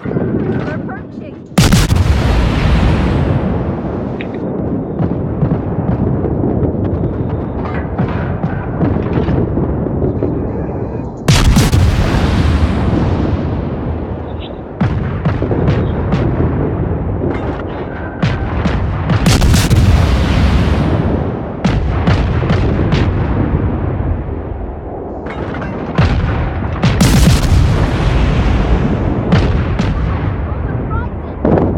We're approaching. On the horizon.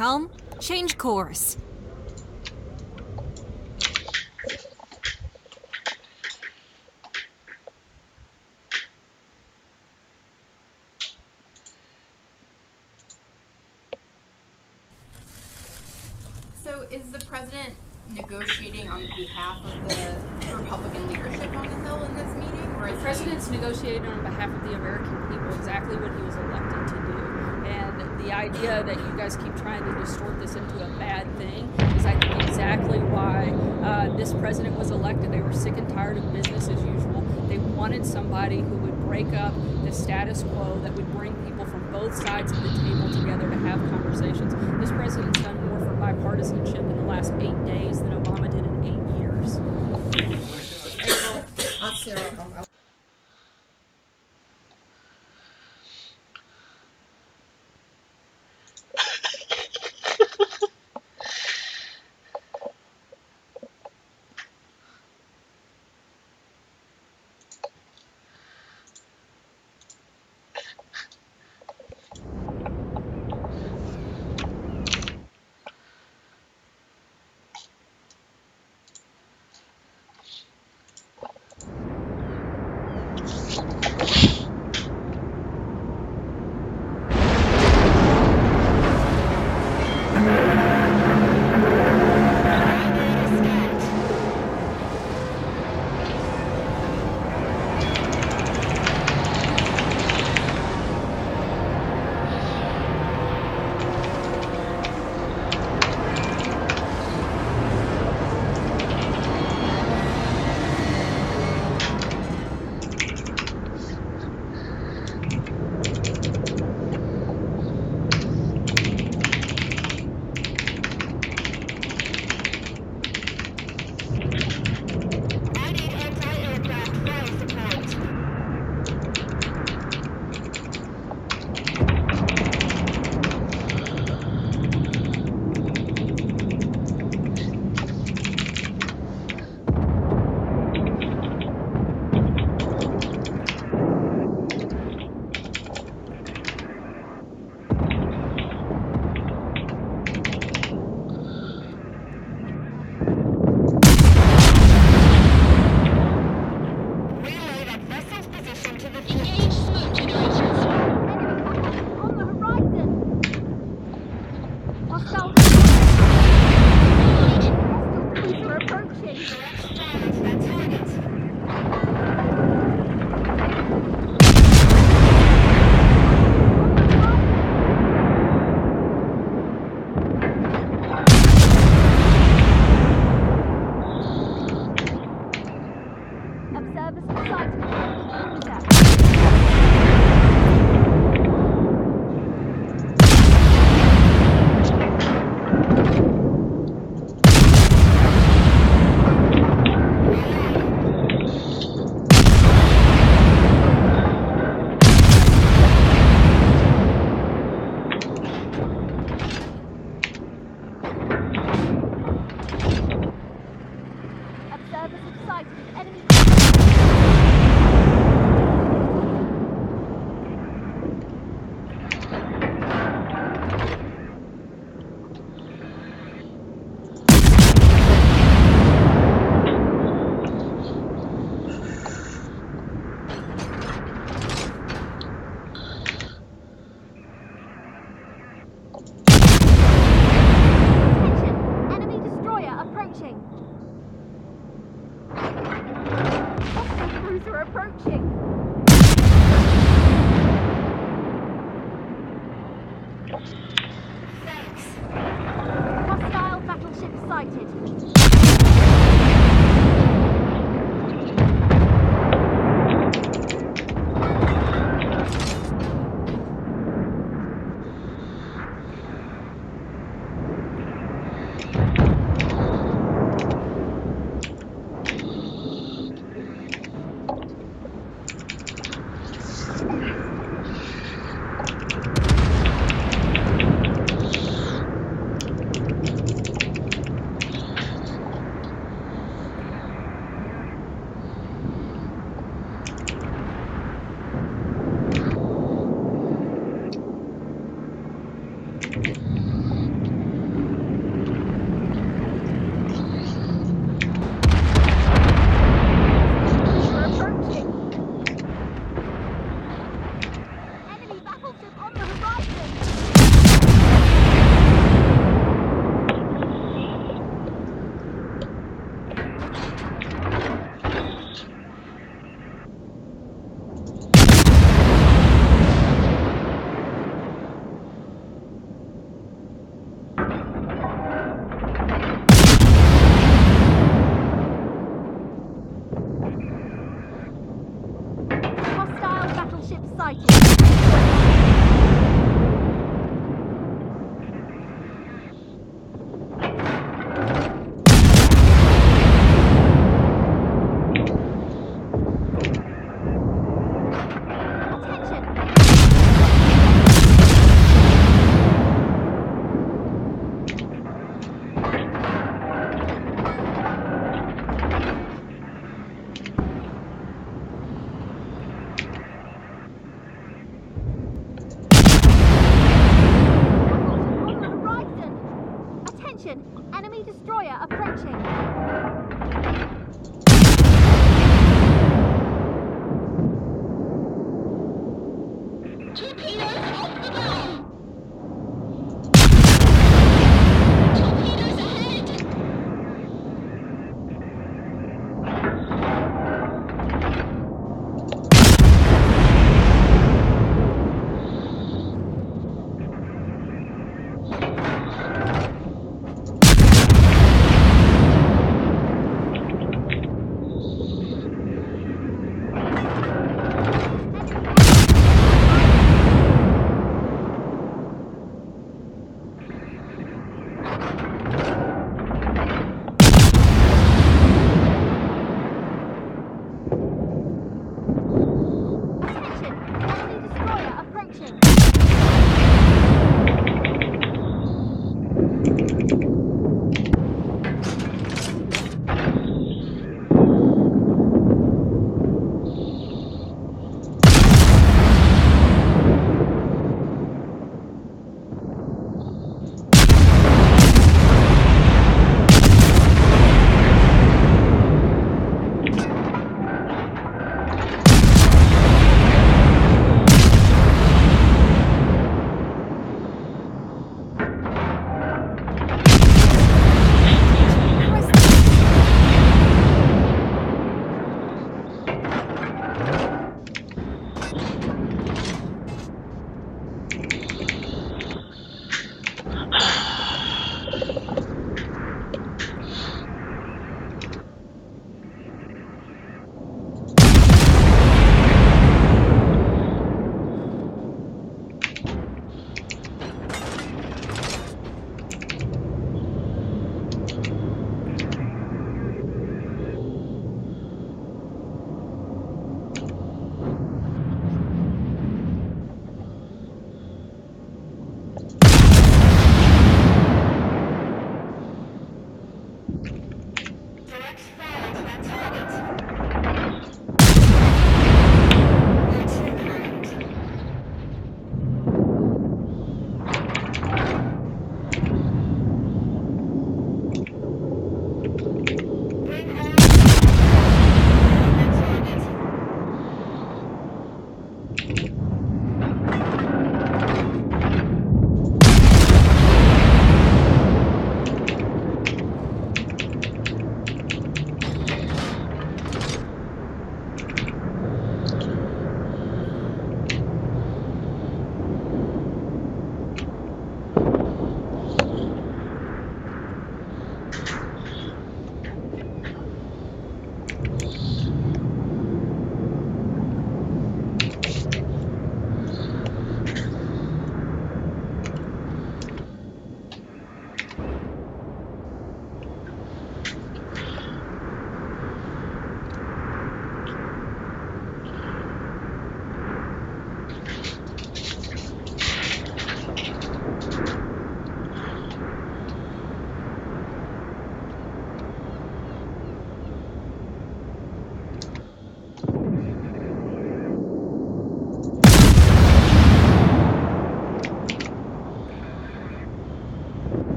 Helm, change course. So is the president negotiating on behalf of the Republican leadership on the Hill in this meeting? Or is The president's negotiating on behalf of the American people exactly what he was elected to do. And the idea that you guys keep trying to distort this into a bad thing is, I think, exactly why this president was elected. They were sick and tired of business as usual. They wanted somebody who would break up the status quo, that would bring people from both sides of the table together to have conversations. This president's done more for bipartisanship in the last 8 days than Obama did in 8 years. sighted.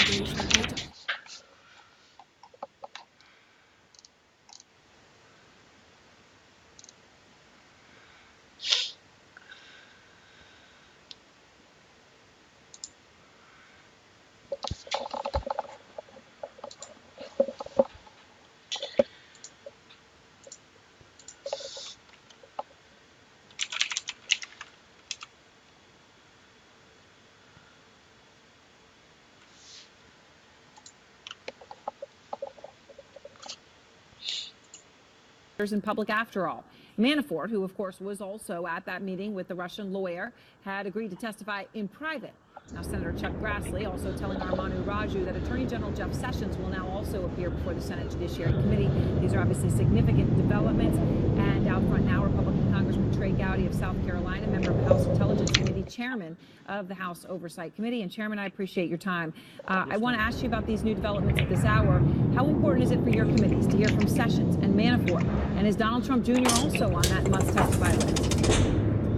engagement would in public after all. Manafort, who of course was also at that meeting with the Russian lawyer, had agreed to testify in private. Now, Senator Chuck Grassley also telling our Manu Raju that Attorney General Jeff Sessions will now also appear before the Senate Judiciary Committee. These are obviously significant developments. And out front now, Republican Congressman Trey Gowdy of South Carolina, member of the House Intelligence Committee, chairman of the House Oversight Committee. And Chairman, I appreciate your time. I want to ask you about these new developments at this hour. How important is it for your committees to hear from Sessions and Manafort? And is Donald Trump Jr. also on that must-testify list?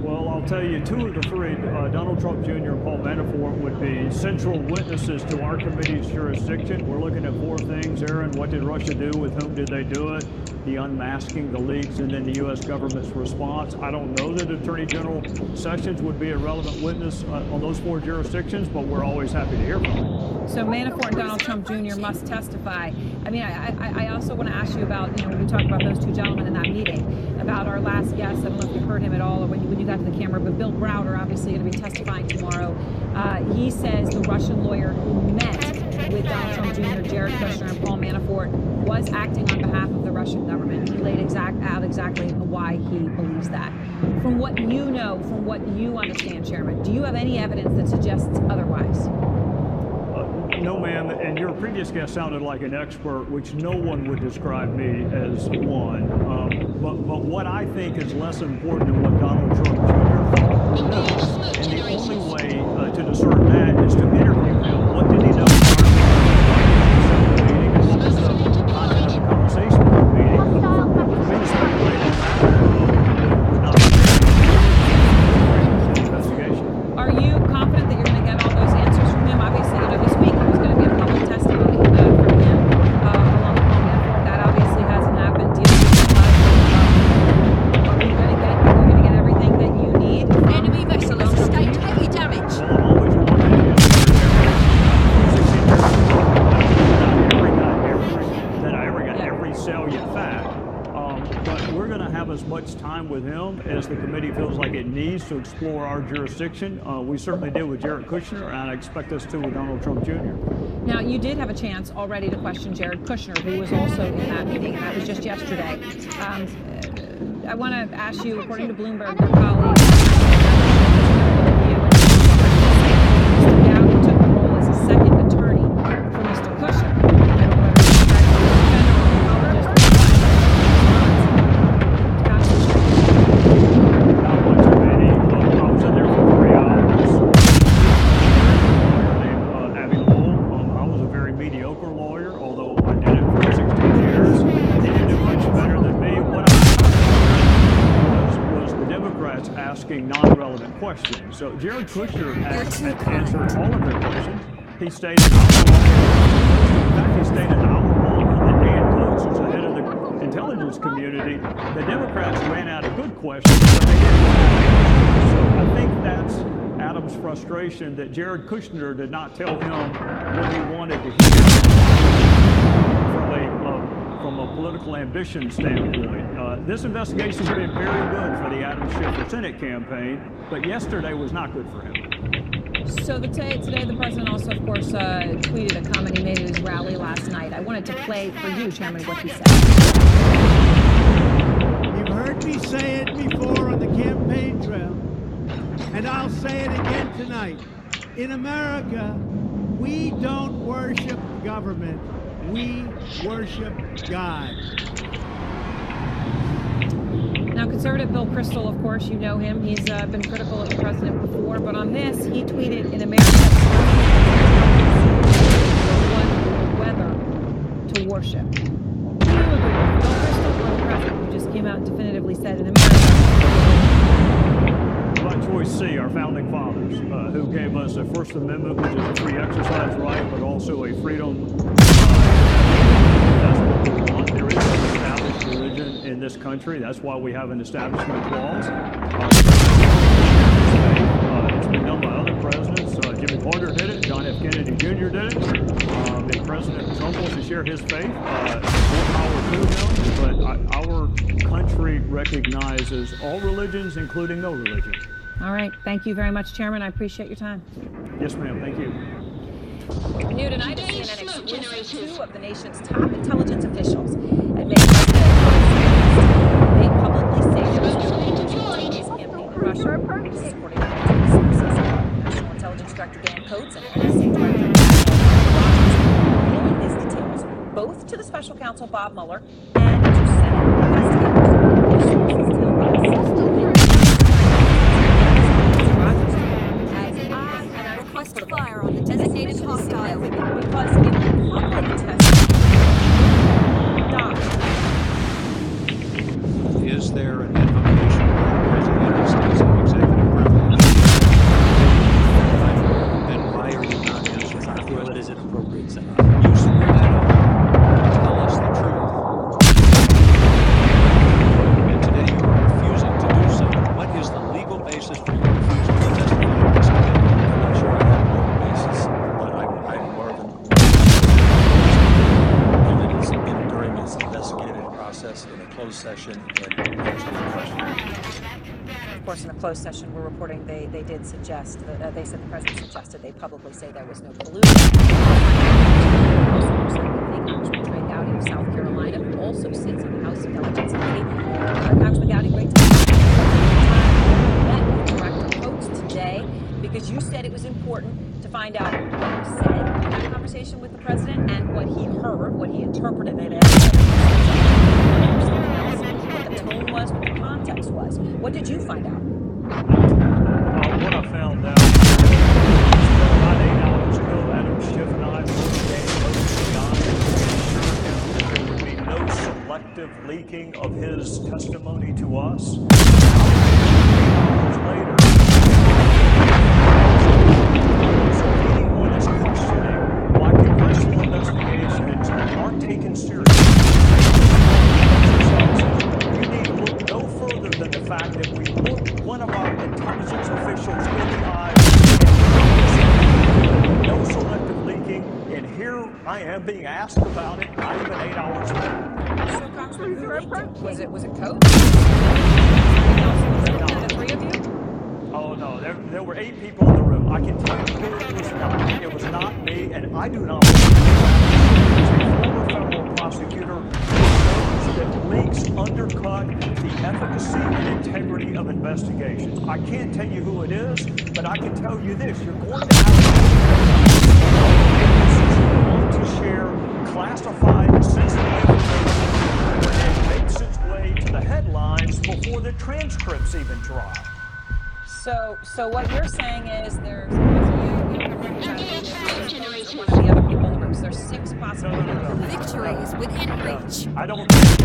Well, I'll tell you, two of the three, Donald Trump Jr. and Paul Manafort, would be central witnesses to our committee's jurisdiction. We're looking at four things, Aaron. What did Russia do? With whom did they do it? The unmasking, the leaks, and then the U.S. government's response. I don't know that Attorney General Sessions would be a relevant witness on those four jurisdictions, but we're always happy to hear from him. So Manafort and Donald Trump Jr. must testify. I mean, I also want to ask you about, when we talked about those two gentlemen in that meeting, about our last guest. I don't know if you heard him at all or when you got to the camera, but Bill Browder, obviously going to be testifying tomorrow. He says the Russian lawyer who met with Donald Trump Jr., Jared Kushner, and Paul Manafort was acting on behalf of the Russian government. He laid out exactly why he believes that. From what you know, from what you understand, Chairman, do you have any evidence that suggests otherwise? No, ma'am, and your previous guest sounded like an expert, which no one would describe me as one. But what I think is less important than what Donald Trump Jr. knows, and the only way to discern that is to interview him. What did he know? And what was the content of the conversation at the meeting? For me to speculate on that would not be investigation. Are you confident that you're going to get all those answers from him? Obviously, this week there's going to be a public testimony from him along with Paul Manafort. That obviously hasn't happened. Do you are we going to get everything that you need? enemy vessel has sustained heavy damage. Well, I'm always wanting to hear that I ever got every salient fact. But we're going to have as much time with him as the committee feels like it needs to explore our jurisdiction. We certainly did with Jared Kushner, and I expect us to with Donald Trump Jr. Now, you did have a chance already to question Jared Kushner, who was also in that meeting, and that was just yesterday. I want to ask you, according to Bloomberg, your colleague, Mr. Gowdy took the role as a second attorney for Mr. Kushner. I don't know whether it's Not much of any. I was in there for 3 hours. Abby Lowell. I was a very mediocre lawyer, although I did it for 16 years. He didn't do much better than me. What I was the Democrats asking non-relevant questions. So Jared Kushner had answered all of their questions. He stayed an hour longer. In fact, he stayed an hour longer than Dan Coats, who's the head of the intelligence community. The Democrats ran out of good questions, but they didn't. So I think that's Adams' frustration that Jared Kushner did not tell him what he wanted to hear from a political ambition standpoint. This investigation has been very good for the Adam Schiff for Senate campaign, but yesterday was not good for him. So today the president also, of course, tweeted a comment he made at his rally last night. I wanted to play for you, Chairman, what he said. You've heard me say it before on the campaign trail, and I'll say it again tonight. In America, we don't worship government. We worship God. Now, conservative Bill Kristol, of course, you know him. He's been critical of the president before, but on this, he tweeted, in America, whether to worship. Do you agree with Bill Kristol or the president who just came out and definitively said in America? By choice C, our founding fathers, who gave us a First Amendment, which is a free exercise right, but also country. That's why we have an establishment clause. It's been done by other presidents. Jimmy Carter did it. John F. Kennedy Jr. did it. The President Trump wants to share his faith. More power to him. But our country recognizes all religions, including no religion. All right. Thank you very much, Chairman. I appreciate your time. Yes, ma'am. Thank you. New tonight, CNN exclusive. Two of the nation's top intelligence officials admit they publicly say there was no collusion in campaign in Russia. This is according to news sources. National Intelligence Director Dan Coats and NSA Director revealing these details both to the special counsel Bob Mueller and to Senate investigators. Request fire on the designated hostile. Because in public testimony, is there an invocation by the President of the executive privilege? Then why are you not answering? I feel it is inappropriate, Senator. You swear that up. Tell us the truth. And today you are refusing to do so. What is the legal basis for your refusal to testify in this committee? I'm not sure I have a legal basis, but I'm more than during this investigative process in a closed session and answering questions. Of course, in the closed session, we're reporting they did suggest, they said the president suggested they publicly say there was no collusion. Congressman Trey Gowdy of South Carolina, who also sits on the House Intelligence Committee. Congressman Gowdy, great to have you. Met with Director Coats today because you said it was important to find out what was said in that conversation with the president and what he heard, what he interpreted it as. What the tone was, what the context was. What did you find out? What I found out about 8 hours ago, Adam Schiff and I both gave to assured him that there would be no selective leaking of his testimony to us. Hours later, so anyone is questioning why congressional investigations aren't taken seriously. You need to look no further than the fact that we looked one of our intelligence officials in the eye, no selective leaking, and here I am being asked about it not even 8 hours later. So, Congressman, who leaked it? Was it Coats? The three of you? Oh no, there were 8 people in the room. I can tell you it was not. It was not me, and I do not believe it. As a former federal prosecutor, that leaks undercut the efficacy and integrity of investigations. I can't tell you who it is, but I can tell you this. You're going to have to share classified, sensitive information when it makes its way to the headlines before the transcripts even dry. So what you're saying is there's one of the other people in the room. So there's 6 possible. Victory is within reach. I don't think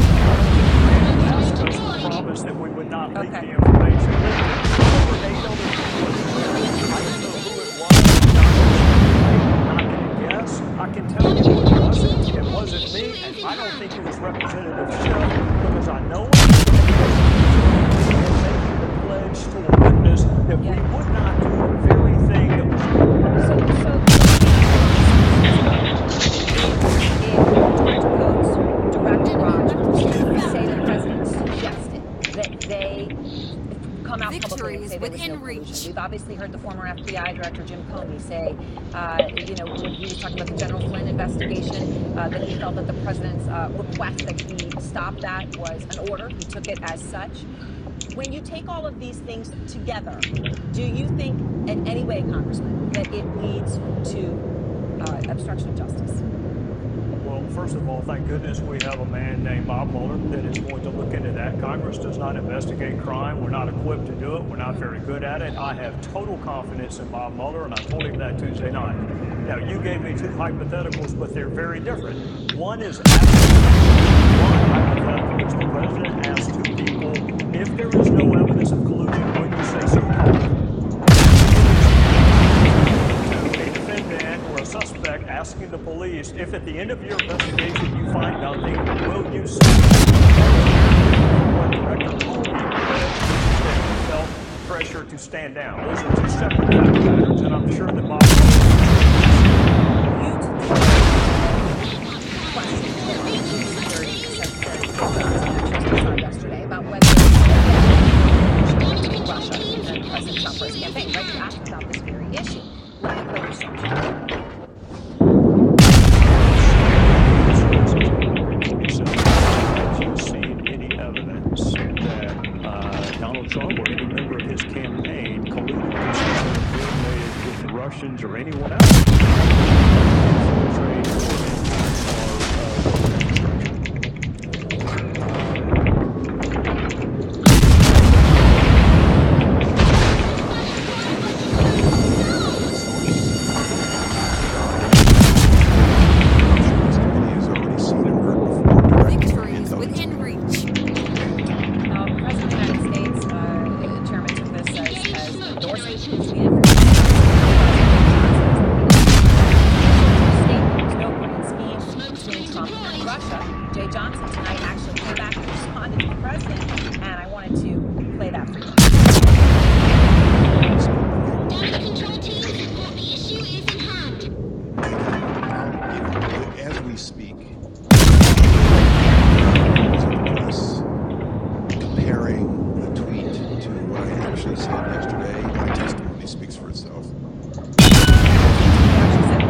asked us to promise that we would not leak the information. There were 8 other people. I don't know who it was. I'm not going to guess. I can tell you it wasn't. It wasn't me, and I don't think it was Representative Schiff because I know pledge to a witness that we would not do the very thing that was Director Rogers say the president suggested that they come out publicly and say there was no collusion. We've obviously heard the former FBI Director Jim Comey say, when he was talking about the General Flynn investigation, that he felt that the president's request that he stop that was an order. He took it as such. When you take all of these things together, do you think in any way, Congressman, that it leads to obstruction of justice? Well, first of all, thank goodness we have a man named Bob Mueller that is going to look into that. Congress does not investigate crime. We're not equipped to do it. We're not very good at it. I have total confidence in Bob Mueller, and I told him that Tuesday night. Now, you gave me 2 hypotheticals, but they're very different. One is one hypothetical is the president asked 2 people, if there is no evidence of collusion, would you say so? A defendant or a suspect asking the police, if at the end of your investigation you find nothing, will you say what Director Comey felt pressure to stand down. Those are two separate patterns, and I'm sure that Bob. Yesterday about whether Russia and President Trump for his campaign. Right? You asked about this very issue. Let me play yourself. Have you seen any evidence that Donald Trump or any member of his campaign colluded with the Russians or anyone else? Victory is within reach. The President of the United States, Chairman took this as endorsing between Trump and Russia. Jay Johnson tonight actually came back and responded to the president, and I wanted to play that for you. As we speak, comparing the tweet to what I actually said yesterday, my testimony speaks for itself. What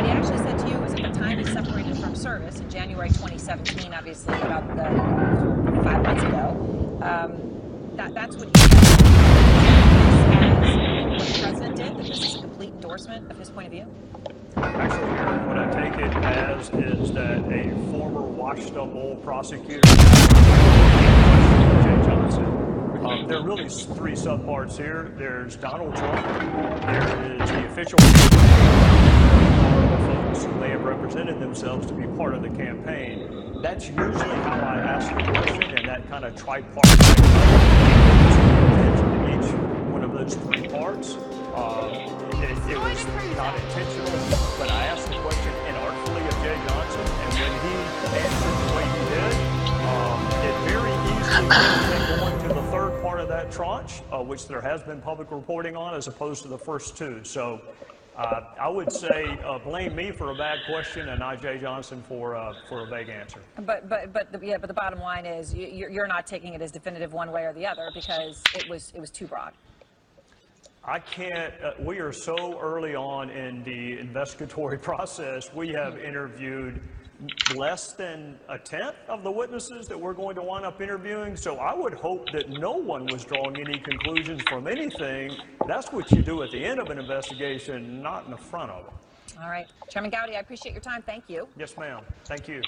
he actually said to you was at the time he separated from service in January 2017, obviously about 5 months ago. That's what he said. As what the president did, that this is a complete endorsement of his point of view? Actually, what I take it as is that a former washed-up old prosecutor, Jay Johnson. There are really three subparts here. There's Donald Trump. There is the official folks who may have represented themselves to be part of the campaign. That's usually how I ask the question, and that kind of tripartite each one of those three parts. It was not intentional, but I asked the question inartfully of Jay Johnson, and when he answered the way he did, it very easily could go into the third part of that tranche, which there has been public reporting on, as opposed to the first two. So I would say blame me for a bad question and not Jay Johnson for a vague answer. But the bottom line is you're not taking it as definitive one way or the other because it was too broad. I can't, we are so early on in the investigatory process. We have interviewed less than a tenth of the witnesses that we're going to wind up interviewing. So I would hope that no one was drawing any conclusions from anything. That's what you do at the end of an investigation, not in the front of it. All right. Chairman Gowdy, I appreciate your time. Thank you. Yes, ma'am. Thank you.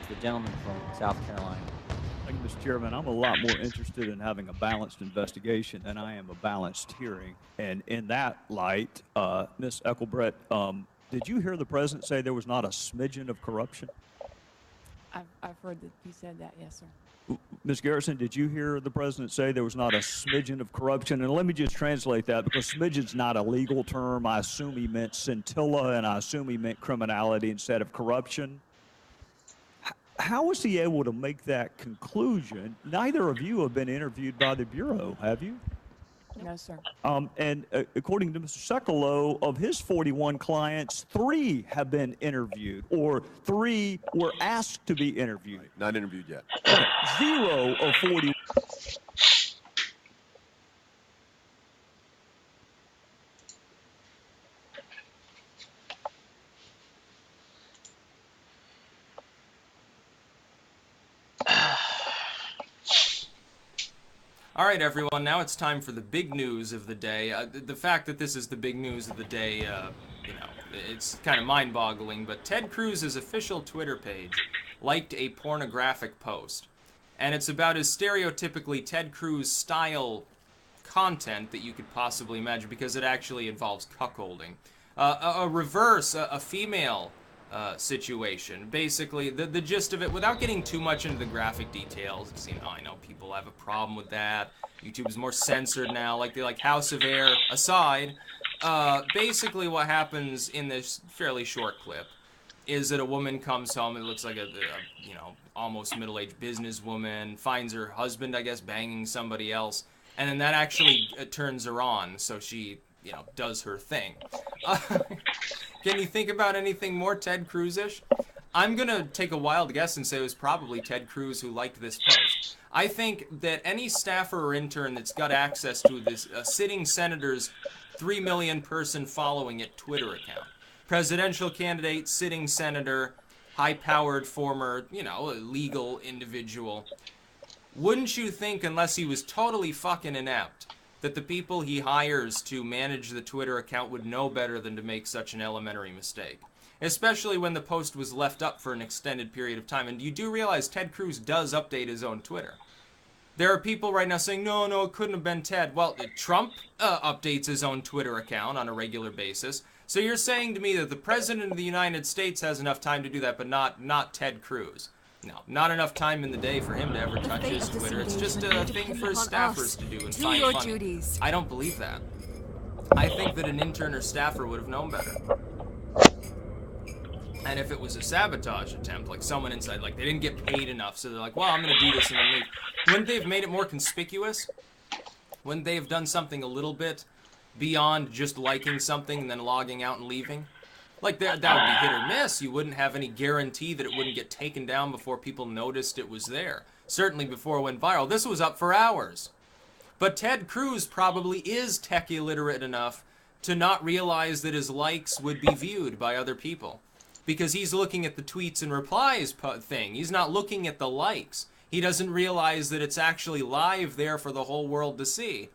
The gentleman from South Carolina. Thank you, Mr. Chairman. I'm a lot more interested in having a balanced investigation than I am a balanced hearing. And in that light, Ms. Eckelbrett, did you hear the president say there was not a smidgen of corruption? I've heard that he said that, yes, sir. Ms. Garrison, did you hear the president say there was not a smidgen of corruption? And let me just translate that, because smidgen's not a legal term. I assume he meant scintilla, and I assume he meant criminality instead of corruption. How was he able to make that conclusion? Neither of you have been interviewed by the Bureau, have you? No, sir. And according to Mr. Sekulow, of his 41 clients, 3 have been interviewed, or 3 were asked to be interviewed. Right, not interviewed yet. Okay, 0 of 40. All right, everyone, now it's time for the big news of the day. The fact that this is the big news of the day, you know, it's kind of mind-boggling, but Ted Cruz's official Twitter page liked a pornographic post. And it's about as stereotypically Ted Cruz style content that you could possibly imagine, because it actually involves cuckolding. A female situation. Basically, the gist of it, without getting too much into the graphic details, because, you know, I know people have a problem with that. YouTube is more censored now, like House of Air aside. Basically, what happens in this fairly short clip is that a woman comes home. It looks like a you know, almost middle-aged businesswoman, finds her husband, I guess, banging somebody else, and then that actually turns her on, so she, you know, does her thing. Can you think about anything more Ted Cruz-ish? I'm gonna take a wild guess and say it was probably Ted Cruz who liked this post. I think that any staffer or intern that's got access to this sitting senator's 3 million person following it Twitter account, presidential candidate, sitting senator, high-powered former, you know, legal individual, wouldn't you think, unless he was totally fucking inept, that the people he hires to manage the Twitter account would know better than to make such an elementary mistake? Especially when the post was left up for an extended period of time. And you do realize Ted Cruz does update his own Twitter. There are people right now saying, no, it couldn't have been Ted. Well, Trump updates his own Twitter account on a regular basis. So you're saying to me that the President of the United States has enough time to do that, but not Ted Cruz? No, not enough time in the day for him to ever touch his Twitter. It's just a thing for his staffers to do and find funny. Duties. I don't believe that. I think that an intern or staffer would have known better. And if it was a sabotage attempt, like someone inside, like they didn't get paid enough, so they're like, well, I'm going to do this and then leave. Wouldn't they have made it more conspicuous? Wouldn't they have done something a little bit beyond just liking something and then logging out and leaving? Like, that would be hit or miss. You wouldn't have any guarantee that it wouldn't get taken down before people noticed it was there. Certainly before it went viral. This was up for hours. But Ted Cruz probably is tech illiterate enough to not realize that his likes would be viewed by other people. Because he's looking at the tweets and replies thing. He's not looking at the likes. He doesn't realize that it's actually live there for the whole world to see.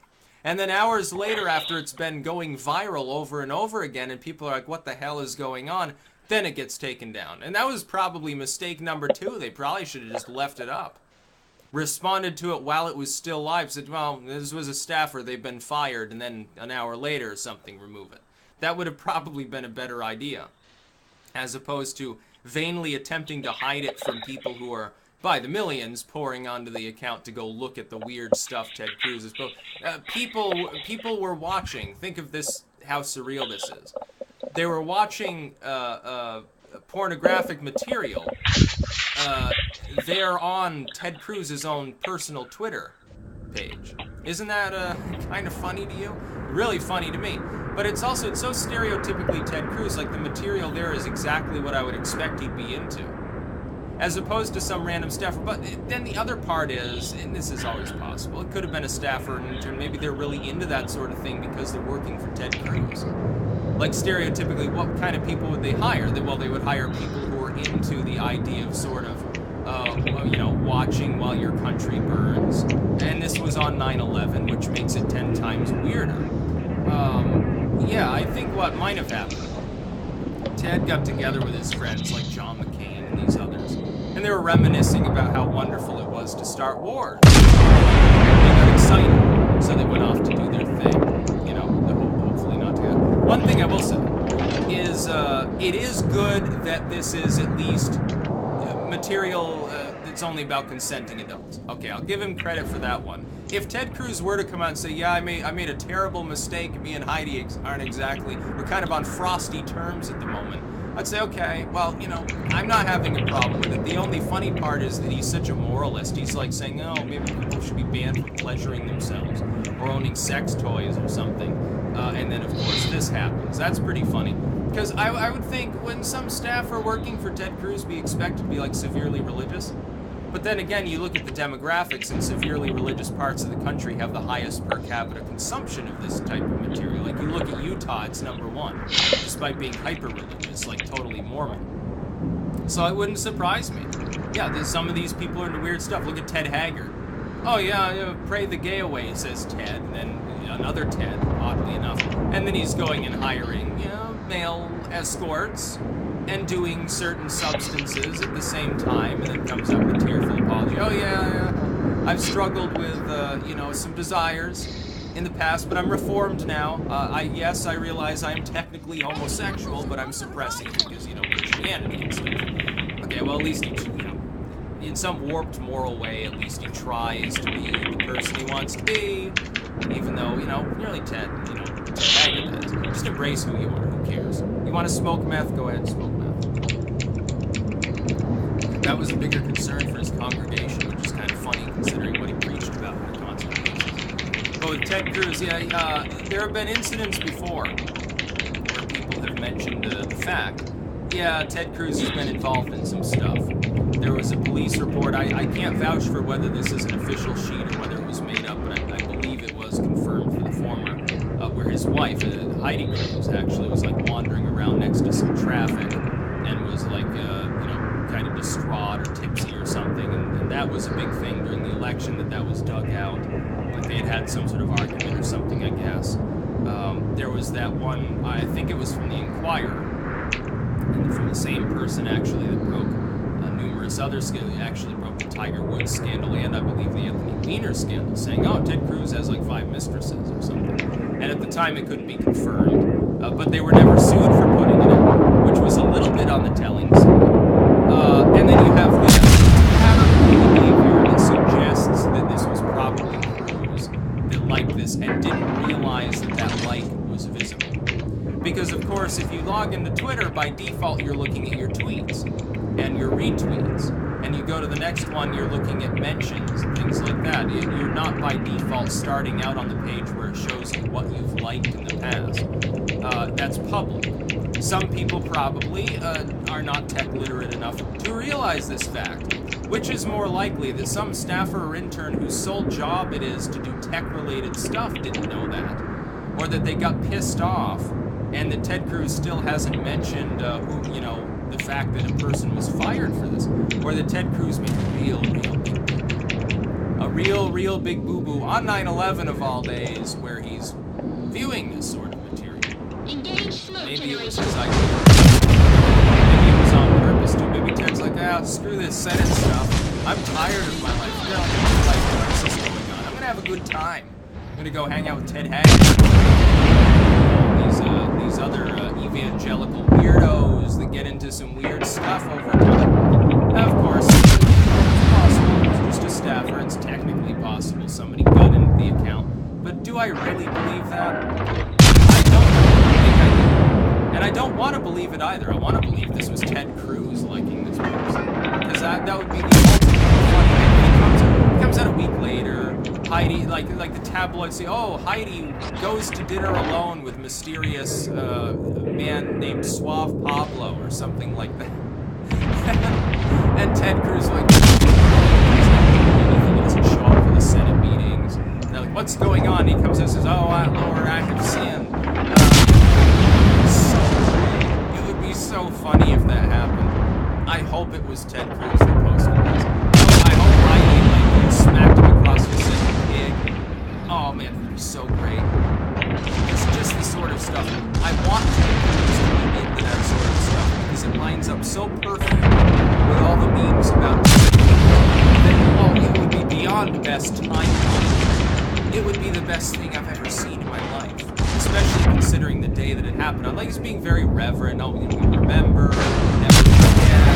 And then hours later, after it's been going viral over and over again, and people are like, what the hell is going on? Then it gets taken down. And that was probably mistake number 2. They probably should have just left it up. Responded to it while it was still live. Said, well, this was a staffer. They've been fired. And then an hour later or something, remove it. That would have probably been a better idea. As opposed to vainly attempting to hide it from people who are, by the millions, pouring onto the account to go look at the weird stuff Ted Cruz is posting. People were watching. Think of this, how surreal this is. They were watching pornographic material there on Ted Cruz's own personal Twitter page. Isn't that kind of funny to you? Really funny to me. But it's so stereotypically Ted Cruz, like the material there is exactly what I would expect he'd be into. As opposed to some random staffer. But then the other part is, and this is always possible, it could have been a staffer or an intern. Maybe they're really into that sort of thing because they're working for Ted Cruz. Like, stereotypically, what kind of people would they hire? Well, they would hire people who are into the idea of sort of, you know, watching while your country burns. And this was on 9/11, which makes it 10 times weirder. Yeah, I think what might have happened, Ted got together with his friends like John McCain and these others, and they were reminiscing about how wonderful it was to start wars. They got excited, so they went off to do their thing. You know, hopefully not together. One thing I will say is it is good that this is at least material that's only about consenting adults. Okay, I'll give him credit for that one. If Ted Cruz were to come out and say, yeah, I made a terrible mistake, me and Heidi aren't exactly, we're kind of on frosty terms at the moment, I'd say, okay, well, you know, I'm not having a problem with it. The only funny part is that he's such a moralist. He's like saying, oh, maybe people should be banned from pleasuring themselves or owning sex toys or something. And then, of course, this happens. That's pretty funny. Because I would think when some staff are working for Ted Cruz, be expected to be, like, severely religious. But then again, you look at the demographics, and severely religious parts of the country have the highest per capita consumption of this type of material. Like, you look at Utah, it's #1, despite being hyper-religious, like totally Mormon. So it wouldn't surprise me. Yeah, some of these people are into weird stuff. Look at Ted Haggard. Oh yeah, pray the gay away, says Ted, and then another Ted, oddly enough. And then he's going and hiring, you know, male escorts, and doing certain substances at the same time, and then comes up with a tearful apology. Oh yeah, I've struggled with, you know, some desires in the past, but I'm reformed now. Yes, I realize I'm technically homosexual, but I'm suppressing it because, you know, Christianity and stuff. Okay, well, at least he, you know, in some warped moral way, at least he tries to be the person he wants to be, even though, you know, nearly Ted, you know, Ted Haggard is. Just embrace who you are, who cares? You want to smoke meth? Go ahead and smoke meth. That was a bigger concern for his congregation, which is kind of funny considering what he preached about on a constant basis. But with Ted Cruz, yeah, there have been incidents before where people have mentioned the fact, yeah, Ted Cruz has been involved in some stuff. There was a police report. I can't vouch for whether this is an official sheet or whether it was made up, but I believe it was confirmed for the former, where his wife, Heidi Cruz, actually was like wandering around next to some traffic and was like, you know, kind of distraught or tipsy or something, and that was a big thing during the election, that was dug out. Like they had some sort of argument or something, I guess. There was that one, I think it was from the Inquirer, and from the same person actually that broke numerous other scandals. He actually broke the Tiger Woods scandal and I believe the Anthony Weiner scandal, saying, oh, Ted Cruz has like 5 mistresses or something. And at the time it couldn't be confirmed, but they were never sued for putting it out, which was a little bit on the telling side. And then you have this pattern of behavior that suggests that this was probably Cruz that liked this and didn't realize that that like was visible. Because, of course, if you log into Twitter, by default, you're looking at your tweets and your retweets. And you go to the next one, you're looking at mentions and things like that. You're not, by default, starting out on the page where it shows you what you've liked in the past. That's public. Some people probably are not tech literate enough to realize this fact, which is more likely that some staffer or intern whose sole job it is to do tech-related stuff didn't know that, or that they got pissed off, and that Ted Cruz still hasn't mentioned who, you know, the fact that a person was fired for this, or that Ted Cruz made a real big boo-boo on 9/11 of all days, where he's viewing this sort of material. Maybe it was his idea. Maybe it was on purpose too. Maybe Ted's like, ah, screw this Senate stuff. I'm tired of my life. I've got a life crisis going on. I'm gonna have a good time. I'm gonna go hang out with Ted Haggard. These other evangelical weirdos that get into some weird stuff over time. Now, of course, it's possible. It's just a staffer. It's technically possible somebody got into the account. But do I really believe that? I don't think I do. And I don't want to believe it either. I want to believe this was Ted Cruz liking this person. Because that would be the ultimate funny thing. It comes out a week later. Heidi, like the tabloids say, oh, Heidi goes to dinner alone with mysterious man named Suave Pablo or something like that. And Ted Cruz like, he doesn't show up for the Senate meetings. And they're like, what's going on? He comes in and says, oh, lower active sin. It would be so funny if that happened. I hope it was Ted Cruz that posted this. I hope Heidi like smacked him across the Senate. Oh man, that'd be so great. It's just the sort of stuff I want to into that sort of stuff because it lines up so perfectly with all the memes about that. Oh, it would be beyond best time. It would be the best thing I've ever seen in my life, especially considering the day that it happened. I like being very reverent. Oh, we remember, never forget,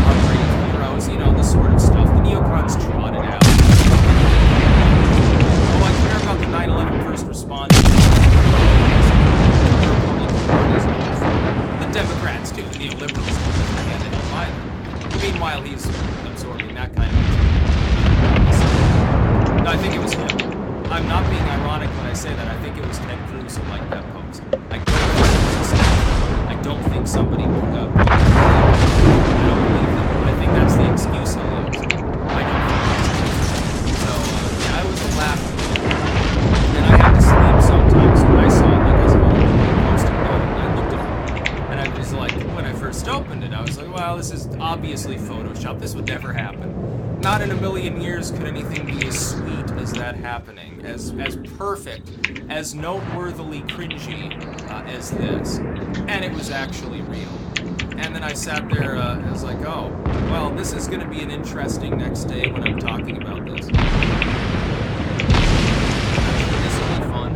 our brave heroes, you know, the sort of stuff. The neocons trotted out. About the 9/11 first responders, the Democrats Democrats too. Neoliberals don't hand it him either. Meanwhile, he's absorbing that kind of material. No, I think it was him. I'm not being ironic when I say that. I think it was Ted Cruz who liked that post. I don't think somebody I don't believe them. I think that's the excuse he'll use. I don't think that's so, yeah, I was laughing. And I had to sleep sometimes when I saw it because of other people posting about it. And I looked at it. And I was like, when I first opened it, I was like, well, this is obviously Photoshop. This would never happen. Not in a million years could anything be as sweet as that happening, as perfect, as noteworthily cringy as this. And it was actually real. And then I sat there, I was like, oh, well, this is going to be an interesting next day when I'm talking about this. This will be fun.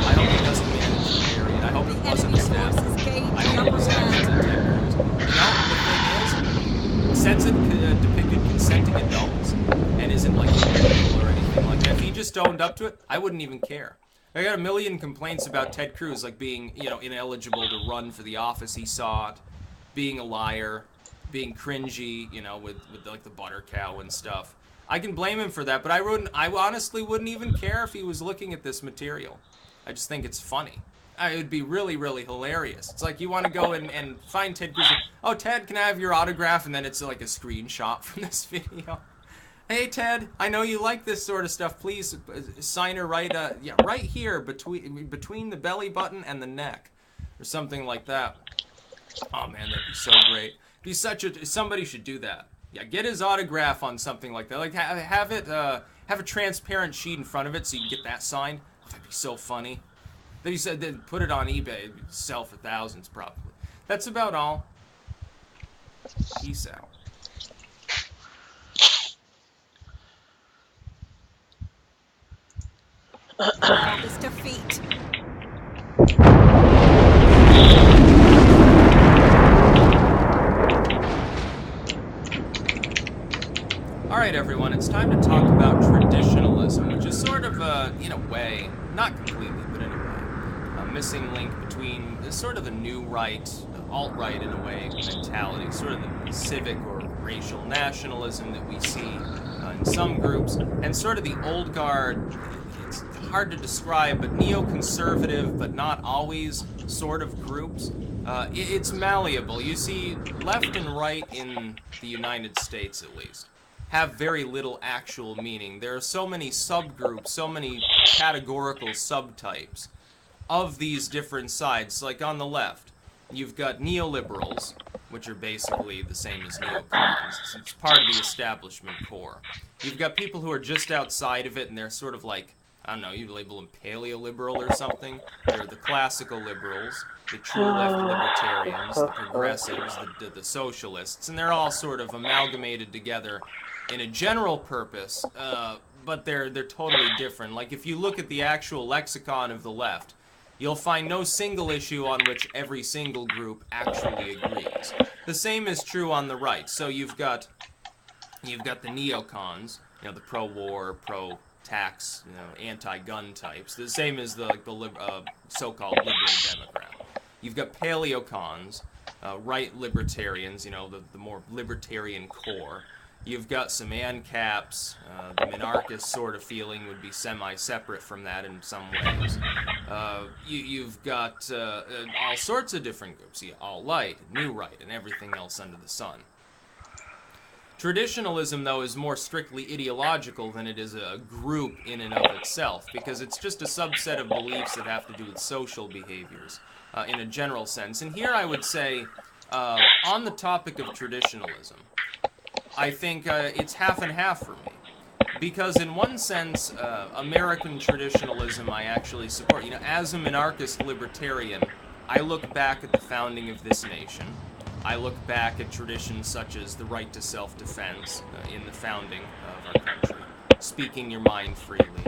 I hope he doesn't manage the period. I hope it wasn't a snap. I hope it was actually depicted consenting adults and isn't like illegal or anything like that. If he just owned up to it, I wouldn't even care. I got a million complaints about Ted Cruz, like being, you know, ineligible to run for the office he sought, being a liar, being cringy, you know, with like the butter cow and stuff. I can blame him for that, but I honestly wouldn't even care if he was looking at this material. I just think it's funny. It would be really, really hilarious. It's like you want to go and find Ted Cruz. Oh, Ted, can I have your autograph? And then it's like a screenshot from this video. Hey, Ted, I know you like this sort of stuff. Please sign her right here between the belly button and the neck, or something like that. Oh man, that'd be so great. Be somebody should do that. Yeah, get his autograph on something like that. Like have a transparent sheet in front of it so you can get that signed. Oh, that'd be so funny. Then he said, then put it on eBay, it'd sell for thousands probably. That's about all. Peace out. This defeat. Alright everyone, it's time to talk about traditionalism, which is sort of, in a way, not completely, but in a way, a missing link between sort of the new right, alt-right in a way, mentality, sort of the civic or racial nationalism that we see in some groups, and sort of the old guard, it's hard to describe, but neoconservative, but not always sort of groups. It's malleable. You see, left and right in the United States, at least, have very little actual meaning. There are so many subgroups, so many categorical subtypes of these different sides. Like on the left, you've got neoliberals, which are basically the same as neocons. It's part of the establishment core. You've got people who are just outside of it, and they're sort of like, I don't know, you label them paleoliberal or something. They're the classical liberals, the true left libertarians, the progressives, the socialists, and they're all sort of amalgamated together in a general purpose, but they're totally different. Like if you look at the actual lexicon of the left, you'll find no single issue on which every single group actually agrees. The same is true on the right. So you've got the neocons, you know, the pro-war, pro-tax, you know, anti-gun types. The same as the so-called liberal Democrat. You've got paleocons, right libertarians, you know, the more libertarian core. You've got some ANCAPs, the minarchist sort of feeling would be semi-separate from that in some ways. You've got all sorts of different groups, alt-right, new right, and everything else under the sun. Traditionalism, though, is more strictly ideological than it is a group in and of itself, because it's just a subset of beliefs that have to do with social behaviors in a general sense. And here I would say, on the topic of traditionalism, I think it's half and half for me. Because in one sense, American traditionalism I actually support. You know, as a minarchist libertarian, I look back at the founding of this nation. I look back at traditions such as the right to self-defense in the founding of our country, speaking your mind freely,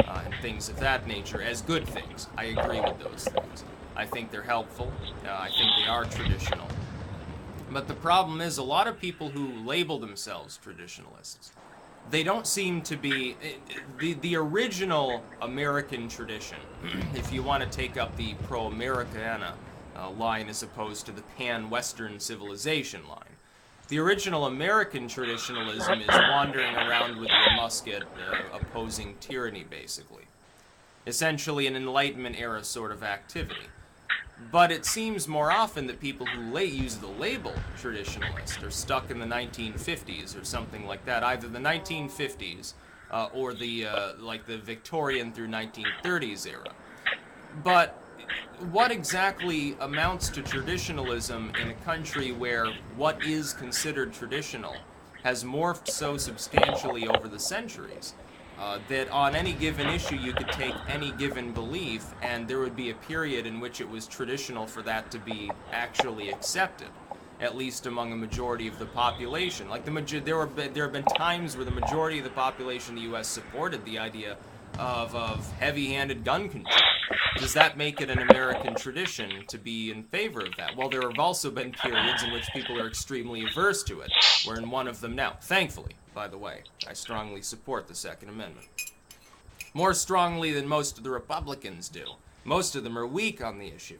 and things of that nature as good things. I agree with those things. I think they're helpful. I think they are traditional. But the problem is a lot of people who label themselves traditionalists they don't seem to be the original American tradition. If you want to take up the pro-Americana line as opposed to the pan-Western civilization line, the original American traditionalism is wandering around with your musket, opposing tyranny, basically. Essentially an Enlightenment era sort of activity. But it seems more often that people who use the label traditionalist are stuck in the 1950s or something like that, either the 1950s or the like the Victorian through 1930s era. But what exactly amounts to traditionalism in a country where what is considered traditional has morphed so substantially over the centuries that on any given issue you could take any given belief and there would be a period in which it was traditional for that to be actually accepted, at least among a majority of the population. Like there have been times where the majority of the population in the U.S. supported the idea of heavy-handed gun control. Does that make it an American tradition to be in favor of that? Well, there have also been periods in which people are extremely averse to it. We're in one of them now. Thankfully, by the way, I strongly support the Second Amendment. More strongly than most of the Republicans do. Most of them are weak on the issue.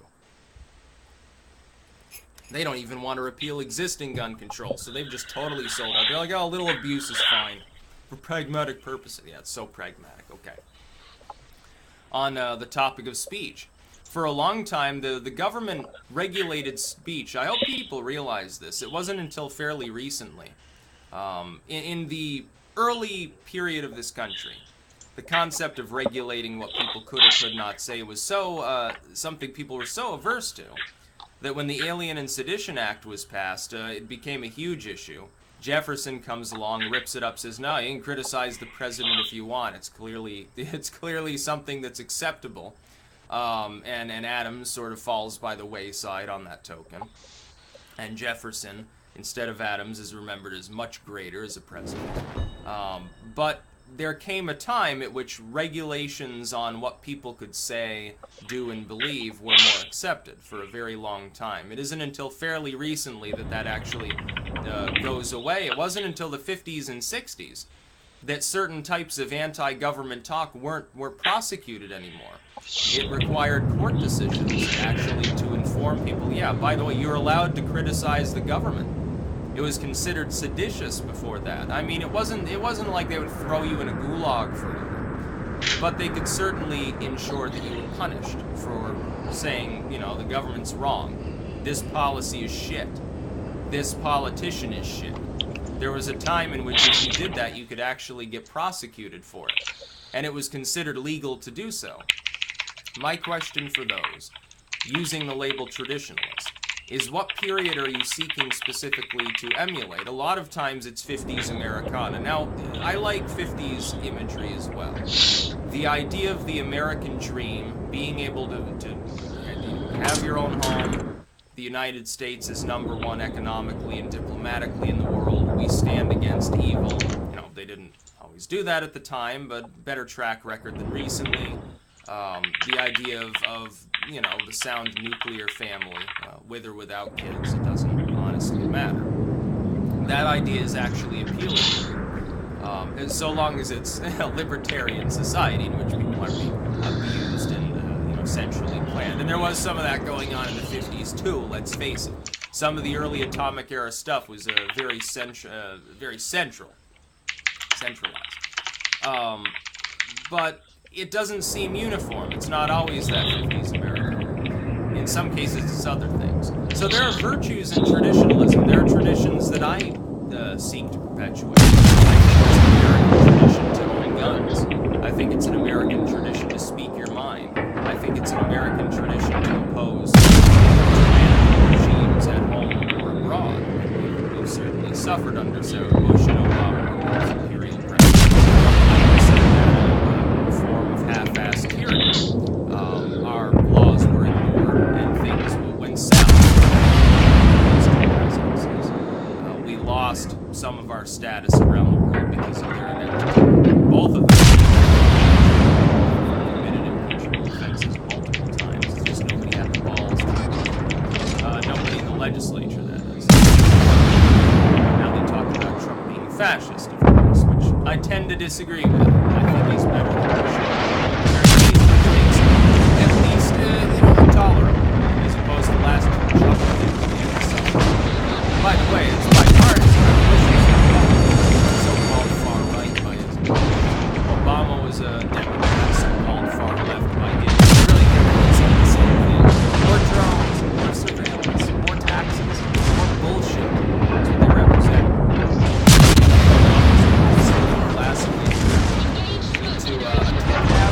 They don't even want to repeal existing gun control, so they've just totally sold out. They're like, oh, a little abuse is fine. For pragmatic purposes. Yeah, it's so pragmatic. Okay. On the topic of speech. For a long time, the government regulated speech. I hope people realize this. It wasn't until fairly recently. In the early period of this country, the concept of regulating what people could or could not say was so something people were so averse to that when the Alien and Sedition Act was passed, it became a huge issue. Jefferson comes along, rips it up, says, no, you can criticize the president if you want. It's clearly something that's acceptable. And Adams sort of falls by the wayside on that token. And Jefferson, instead of Adams, is remembered as much greater as a president. But there came a time at which regulations on what people could say, do, and believe were more accepted for a very long time. It isn't until fairly recently that that actually goes away. It wasn't until the 50s and 60s that certain types of anti-government talk weren't prosecuted anymore. It required court decisions actually to inform people, yeah, by the way, you're allowed to criticize the government. It was considered seditious before that. I mean, it wasn't like they would throw you in a gulag forever, but they could certainly ensure that you were punished for saying, you know, the government's wrong. This policy is shit. This politician is shit. There was a time in which if you did that, you could actually get prosecuted for it, and it was considered legal to do so. My question for those using the label traditionalist is, what period are you seeking specifically to emulate? A lot of times it's 50s Americana. Now, I like 50s imagery as well. The idea of the American dream, being able to have your own home. The United States is #1 economically and diplomatically in the world. We stand against evil. You know, they didn't always do that at the time, but better track record than recently. The idea of you know, the sound nuclear family, with or without kids, it doesn't honestly matter. That idea is actually appealing to me. And so long as it's a libertarian society in which people are being abused and centrally planned. And there was some of that going on in the 50s too, let's face it. Some of the early atomic era stuff was very centralized. But it doesn't seem uniform. It's not always that 50s America. In some cases, it's other things. So there are virtues in traditionalism. There are traditions that I seek to perpetuate. I think it's an American tradition to own guns. I think it's an American tradition to speak your mind. I think it's an American tradition to oppose regimes at home or abroad. We've certainly suffered under Sarah Bush and Obama and those imperial presidents. Form of half-assed tyranny. Our laws were ignored and things went south. We lost some of our status around the world because of their ineptitude. Both of them. disagree with. I think he's better than Bush. At least, tolerable, as opposed to last Trump. By the way, it's bipartisan. So-called far right by his. Obama was a Democrat, so-called far left by his. Really, it's the same thing. More drones, more surveillance, more taxes, more bullshit. That's what they represent.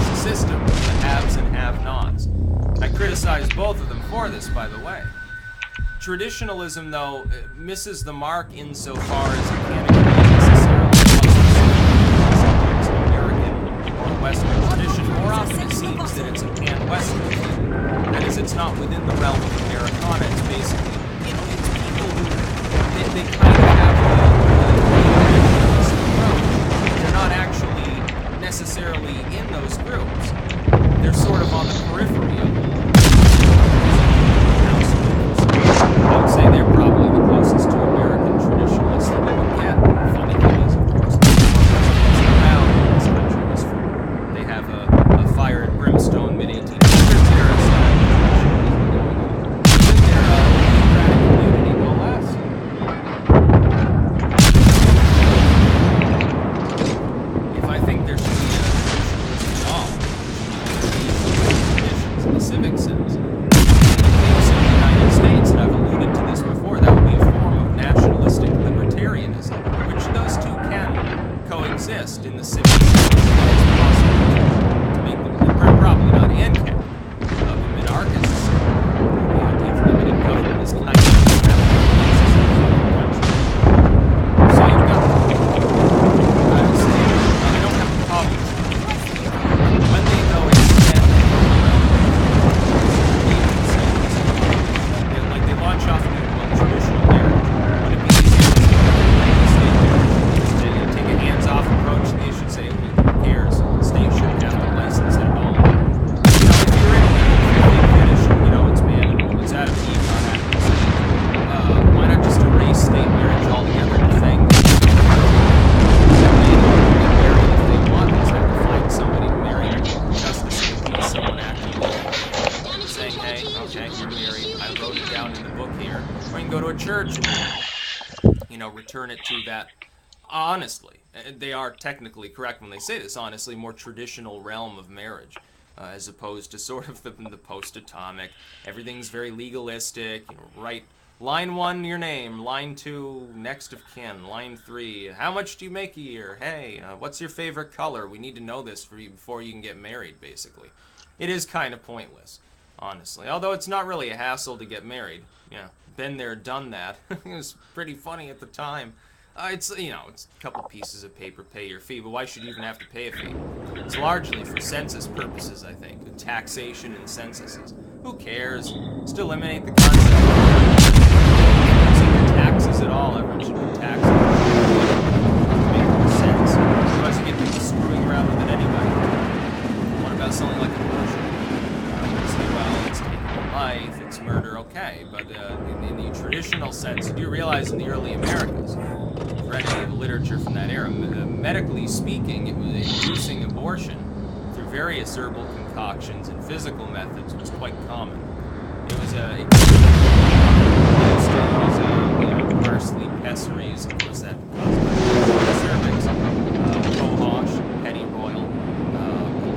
A system of the haves and have-nots. I criticize both of them for this, by the way. Traditionalism, though, misses the mark insofar as it can't necessarily sometimes an American or Western tradition. More often it seems that it's a pan-Western thing. That is, it's not within the realm of Americana. It's basically, it's people who, they kind of have they're not actually necessarily in those groups. They're sort of on the periphery of them. I would say they're probably the closest to American traditionalists that we would get. The funny thing is, of course, around this country is for. They have a fire and brimstone mid-1800s era style in their democratic community, no less. If I think there should be a traditionalism at all, traditions in the civic sense. States, and I've alluded to this before, that would be a form of nationalistic libertarianism, which those two can coexist in the civic sense. It's possible to make them, probably not and can, of a minarchist. The idea of limited government is kind of so you've got, I would say, I don't have a problem when they go extend launch off of a traditional narrative. Would it be easier to take a hands-off approach? They should say, who cares? The state shouldn't have to license it at all. If you're in it's man and woman's Adam and Eve on that. Why not just erase state marriage altogether and thing? They get married if they want. They just have to find somebody to marry. Justice of the peace, someone actively saying, hey, okay, you're married. I wrote it down in the book here. Or you can go to a church and, return it to that, honestly, they are technically correct when they say this, honestly, more traditional realm of marriage, as opposed to sort of the post-atomic, everything's very legalistic, right? Line 1, your name. Line 2, next of kin. Line 3, how much do you make a year? Hey, what's your favorite color? We need to know this for you before you can get married, basically. It is kind of pointless. Honestly, although it's not really a hassle to get married. Yeah, been there, done that. It was pretty funny at the time. It's it's a couple pieces of paper, pay your fee, but why should you even have to pay a fee? It's largely for census purposes, I think. Taxation and censuses. Who cares? Just eliminate the concept of taxes at all. Everyone should be taxed. Make more sense. Otherwise you get people screwing around with it anyway. What about something like abortion? Well, it's taking a life, it's murder, okay, but in the traditional sense, do you realize in the early Americas, if read any of the literature from that era, medically speaking, it was inducing abortion through various herbal concoctions and physical methods was quite common. It was parsley, pessaries, of course that cervix, cohosh, pennyroyal,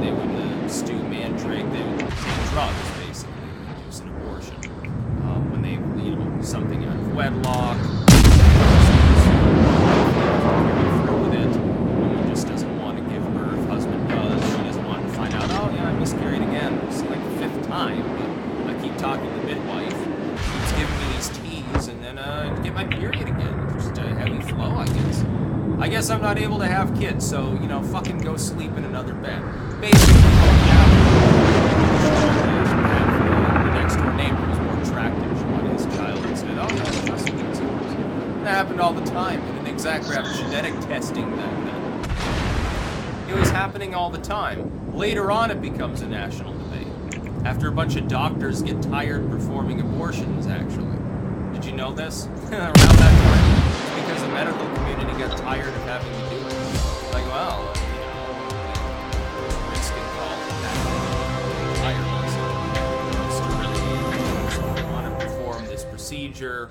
they would stew mandrake, they would take drugs, basically, to induce an abortion. When they, something out of wedlock, through with it, woman just doesn't want to give birth, husband does, she doesn't want to find out, oh yeah, I miscarried again, it's like the 5th time, but I keep talking to the midwife, keeps giving me these teas, and then get my period again, just a heavy flow, I guess. I guess I'm not able to have kids, so, fucking go sleep in another bed. Basically, the next door neighbor was more attractive. She wanted his child and said, oh, no, trust me. That happened all the time. They didn't exactly have genetic testing back then. It was happening all the time. Later on, it becomes a national debate. After a bunch of doctors get tired performing abortions, actually. Did you know this? Around that time, it's because the medical community got tired of having to do it. Like, well, risk involved in that entirely. So we want to perform this procedure.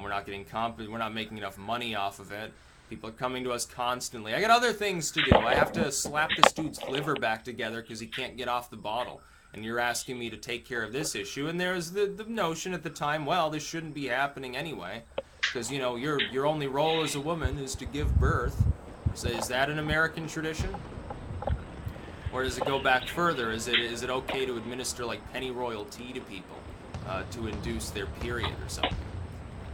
We're not getting we're not making enough money off of it. People are coming to us constantly. I got other things to do. I have to slap this dude's liver back together because he can't get off the bottle. And you're asking me to take care of this issue. And there's the notion at the time, well, this shouldn't be happening anyway. Because, you know, your only role as a woman is to give birth. So is that an American tradition? Or does it go back further? Is it okay to administer like pennyroyal tea to people to induce their period or something?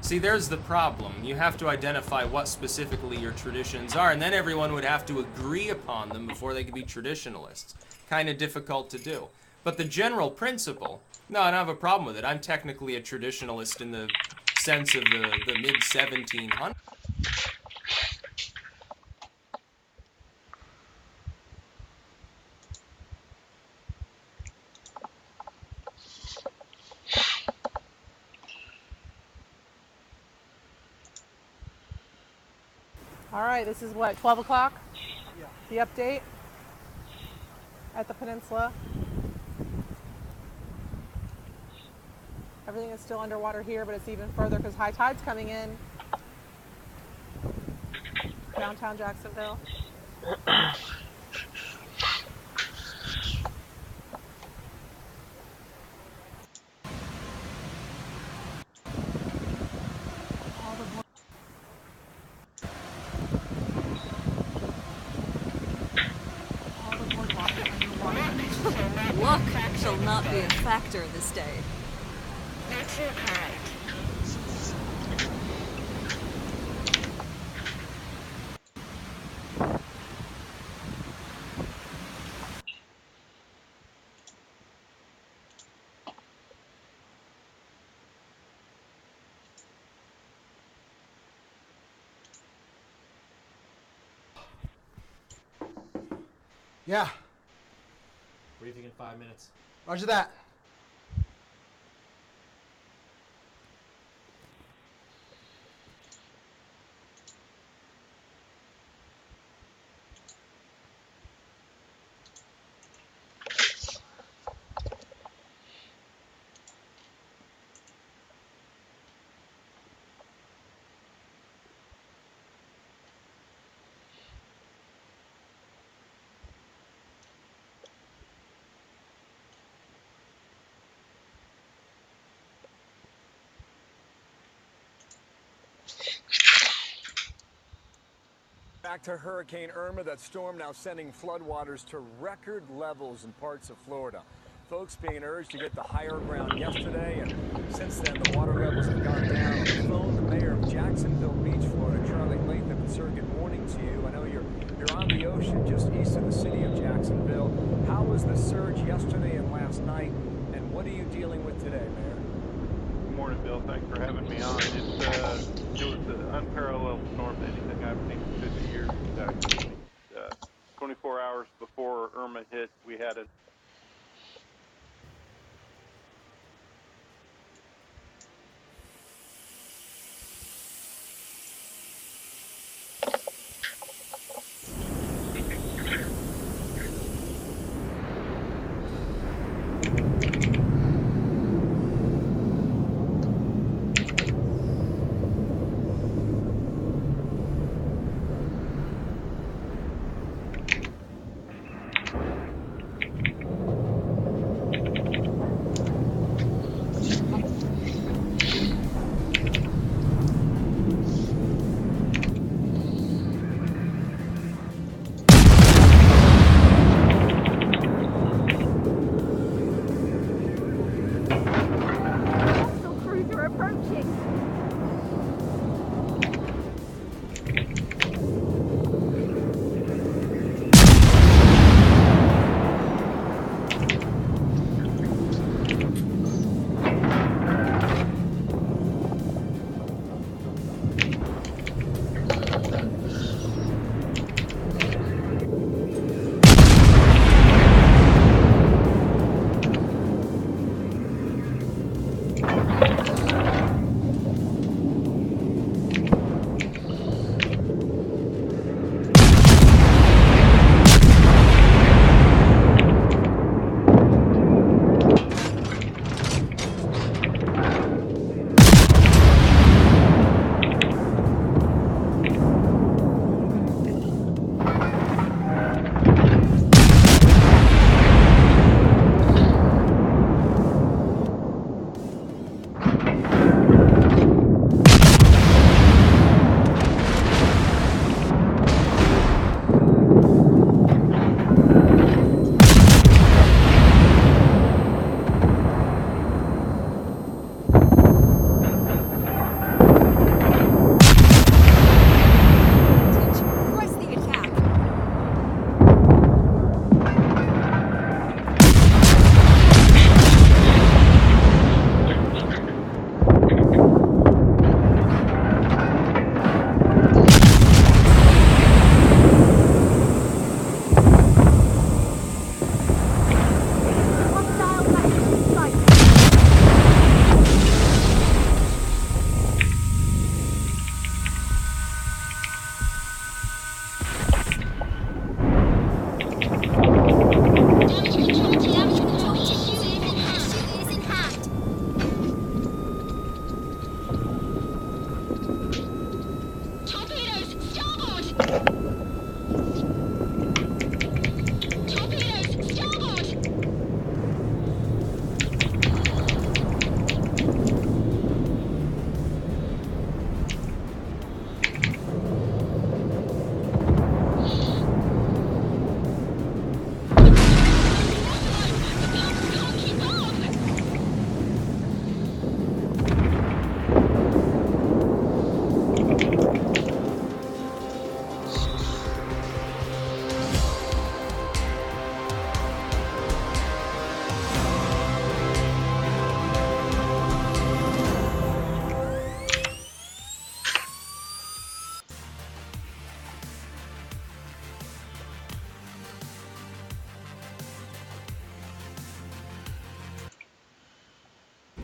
See, there's the problem. You have to identify what specifically your traditions are, and then everyone would have to agree upon them before they could be traditionalists. Kind of difficult to do. But the general principle, no, I don't have a problem with it. I'm technically a traditionalist in the sense of the mid-1700s. All right, this is what, 12 o'clock? Yeah. The update at the peninsula. Everything is still underwater here, but it's even further because high tide's coming in. Downtown Jacksonville. Luck shall not be a factor this day. That's it, correct. Yeah. Briefing in 5 minutes. Roger that. Back to Hurricane Irma, that storm now sending floodwaters to record levels in parts of Florida. Folks being urged to get to higher ground yesterday, and since then the water levels have gone down. On the phone, the mayor of Jacksonville Beach, Florida, Charlie Latham. And sir, good morning to you. I know you're on the ocean just east of the city of Jacksonville. How was the surge yesterday and last night, and what are you dealing with today, Mayor? Good morning, Bill. Thanks for having me on. It was an unparalleled storm than anything I've seen in 50 years. 24 hours before Irma hit, we had a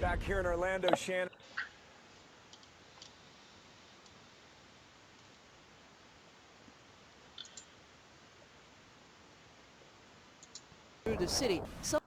Back here in Orlando, Shannon. Through the city. So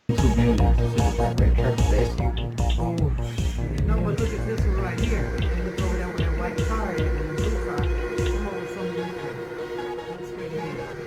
No, but look at this one right here. And look over there with that white car and the blue car. Come over from the that's right here.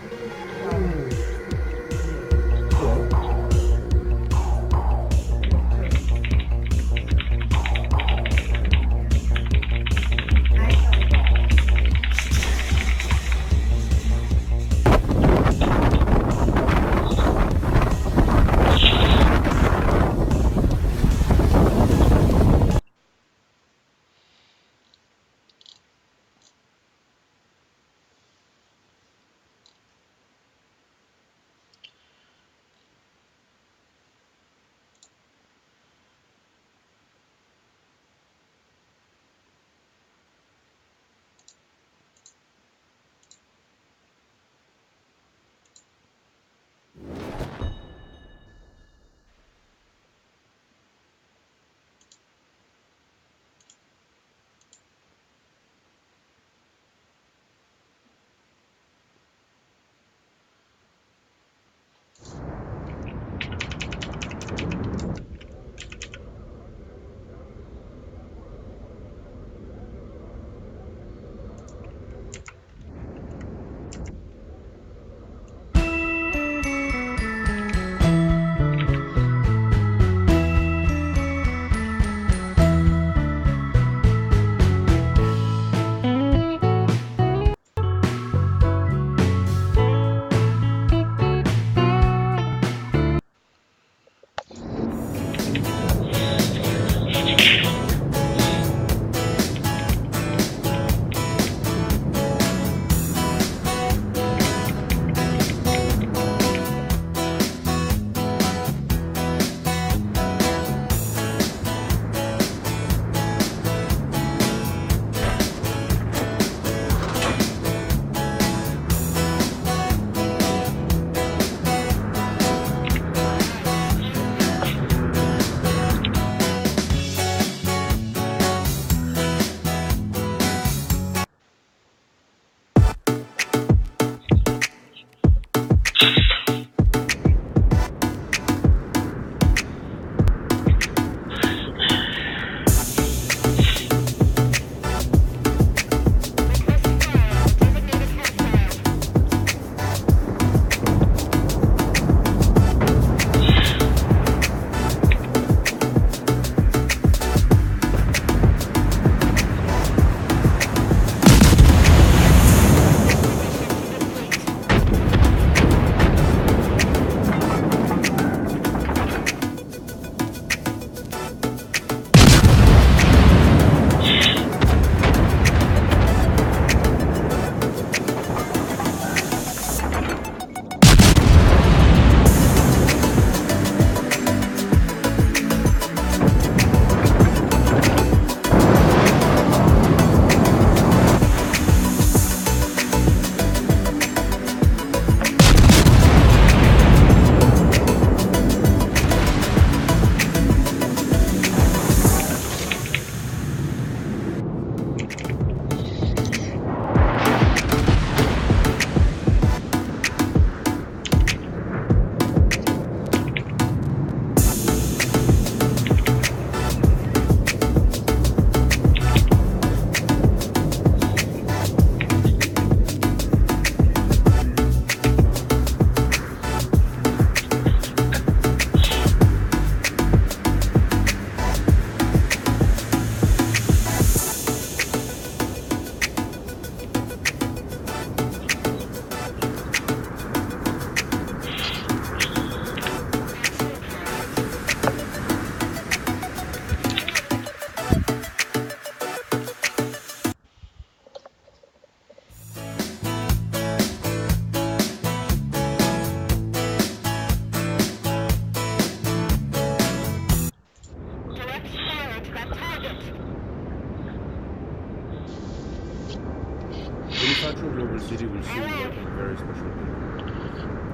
Bonifacio Global City will soon welcome a very special building.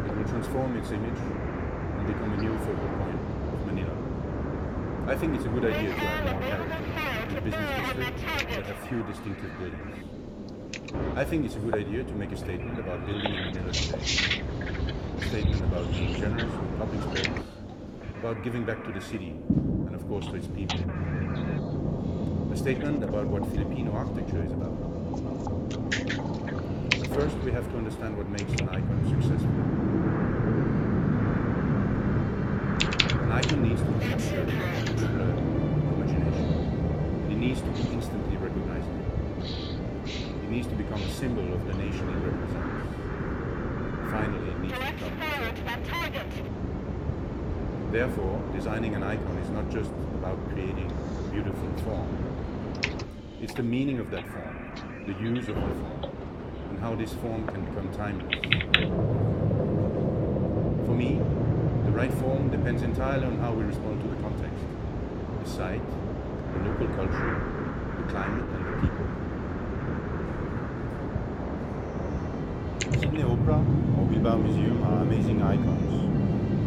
It will transform its image and become a new focal point of Manila. I think it's a good idea to add more character in a business district that have few distinctive buildings. I think it's a good idea to make a statement about building in Manila today. A statement about being generous with public space, about giving back to the city, and of course to its people. A statement about what Filipino architecture is about. But first, we have to understand what makes an icon successful. An icon needs to capture the popular imagination. It needs to be instantly recognizable. It needs to become a symbol of the nation it represents. Finally, it needs to become. Therefore, designing an icon is not just about creating a beautiful form. It's the meaning of that form, the use of the form, and how this form can become timeless. For me, the right form depends entirely on how we respond to the context, the site, the local culture, the climate, and the people. Sydney Opera or Bilbao Museum are amazing icons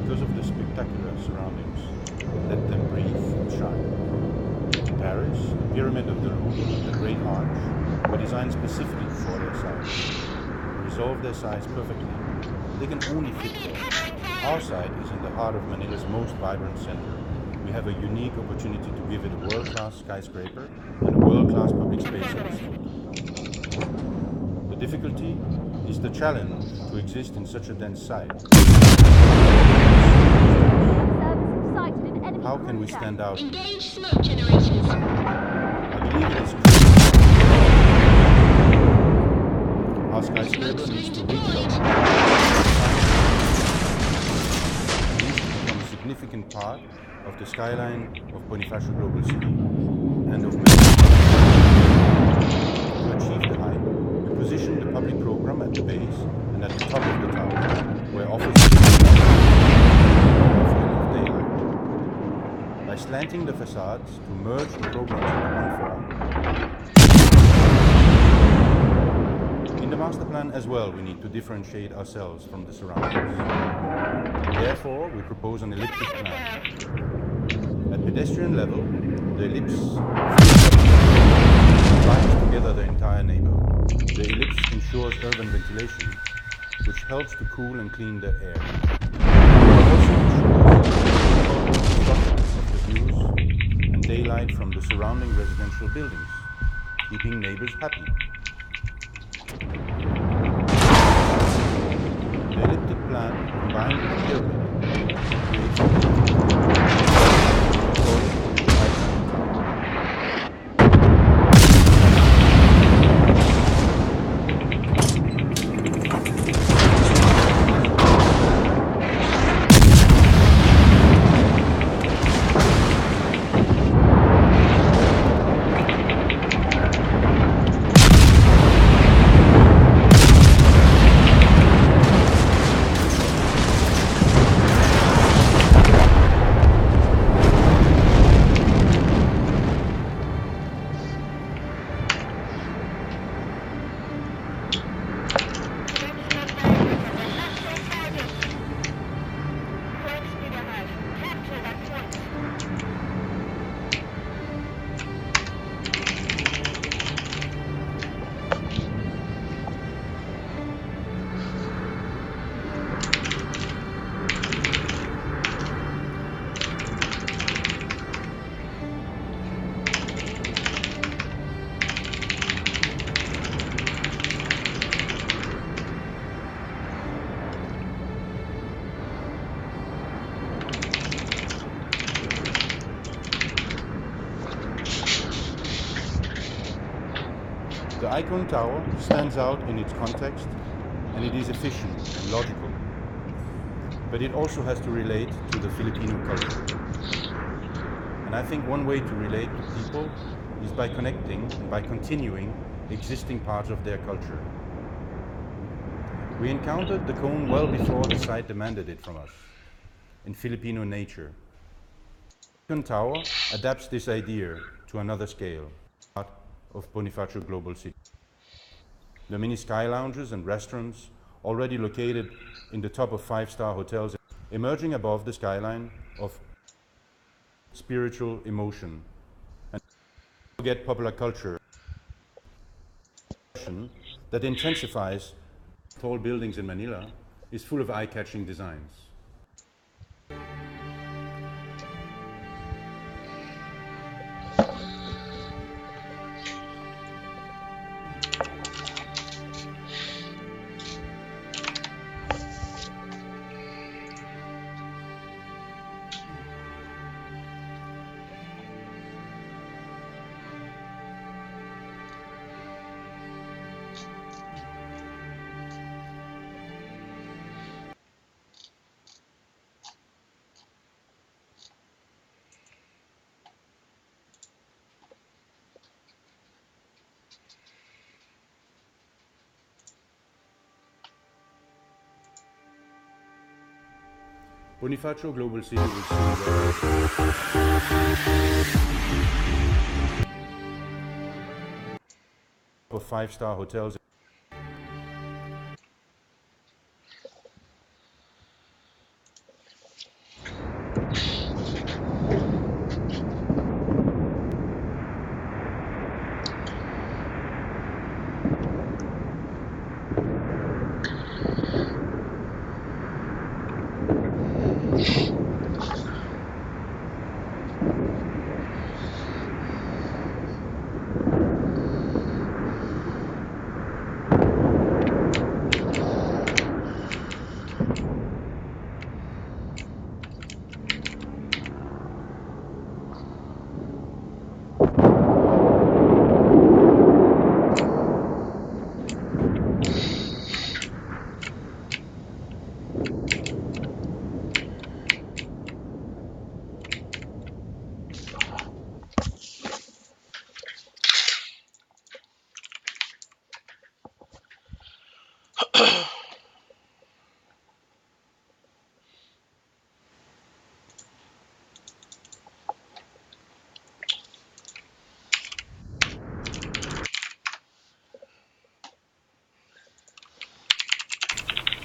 because of the spectacular surroundings that let them breathe and shine. In Paris, the Pyramid of the Louvre and the Great Arch were designed specifically for their size. They resolve their size perfectly. They can only fit there. Our site is in the heart of Manila's most vibrant center. We have a unique opportunity to give it a world-class skyscraper and a world-class public space at its foot. The difficulty is the challenge to exist in such a dense site. How can we stand out? Engage smoke generators. I believe it is clear. Our skyscraper needs to reach out. It needs to become a significant part of the skyline of Bonifacio Global City and of Manila. To achieve the height, we position the public program at the base and at the top of the tower, where offices of daylight. By slanting the facades to merge the programs into one form. In the master plan as well, we need to differentiate ourselves from the surroundings. Therefore, we propose an elliptic plan. At pedestrian level, the ellipse binds together the entire neighborhood. The ellipse ensures urban ventilation, which helps to cool and clean the air. It also ensures obstruction of the views and daylight from the surrounding residential buildings, keeping neighbors happy. The elliptic plan, combined with the pyramid, The Icon Tower stands out in its context, and it is efficient and logical. But it also has to relate to the Filipino culture. And I think one way to relate to people is by connecting and by continuing existing parts of their culture. We encountered the cone well before the site demanded it from us, in Filipino nature. The Icon Tower adapts this idea to another scale, that of Bonifacio Global City. The many sky lounges and restaurants already located in the top of 5-star hotels, emerging above the skyline of spiritual emotion. And forget popular culture that intensifies tall buildings in Manila is full of eye-catching designs. Bonifacio Global City will soon of 5-star hotels.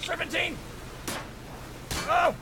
Serpentine! Oh!